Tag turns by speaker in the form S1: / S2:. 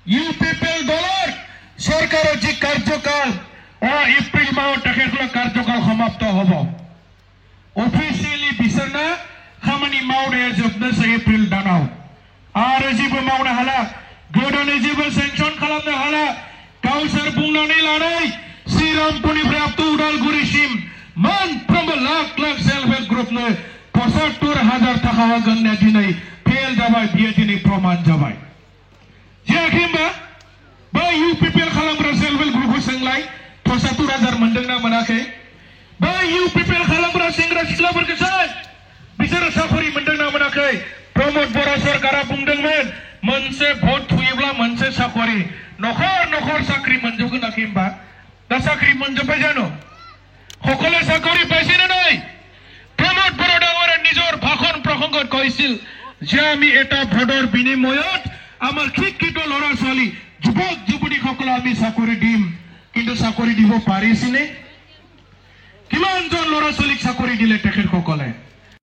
S1: UPPL দলৰ চৰকাৰৰ যি কাৰ্যকাল এপ্ৰিল মাহত তেখেতসকলৰ কাৰ্যকাল সমাপ্ত হ'ব অফিচিয়েলি बिसोरना खामानि मावनाया जोबनोसै एप्रिल दानाव आरो जेबो मावनो हाला गोदानै जेबो सेंसन खालामनो हाला गावसोर बुंनानै लानाय श्रीरामपुरनिफ्राय आप टु उदालगुरिसिम मोनफ्रोमबो लाख लाख सेल्फ हेल्प ग्रुपनो ৭৫,০০০ টাকা होगोनना दिनै फेल जाबाय बियो दिनै प्रमाण जाबाय जायाखै होमबा बै इउपिपिएल खालामग्रा सेल्फ हेल्प ग्रुपखौ सोंलाय ৭৫,০০০ मोनदोंना मोनाखै बै इउपिपिएल खालामग्रा सेंग्रा सिख्लाफोरखौ सों बिसोरो साखरि मोनदोंना मोनाखै प्रमोद बर' सरकारा बुंदोंमोन मोनसे भट थुयोब्ला मोनसे साखरि नखर नखर साख्रि मोनजोबगोनाखै होमबा दा साख्रि मोनजोब्बाय জানো সকলে চাকৰি পাইছে নে নাই প্ৰমোদ বড় ডাঙৰে নিজৰ ভাষণ প্ৰসংগত কৈছিল যে আমি এটা ভোটৰ বিনিময়ত আমাৰ শিক্ষিত ল'ৰা ছোৱালী যুৱক যুৱতীসকলক আমি চাকৰি দিম কিন্তু চাকৰি দিব পাৰিছেনে কিমানজন ল'ৰা ছোৱালীক চাকৰি দিলে তেখেতসকলে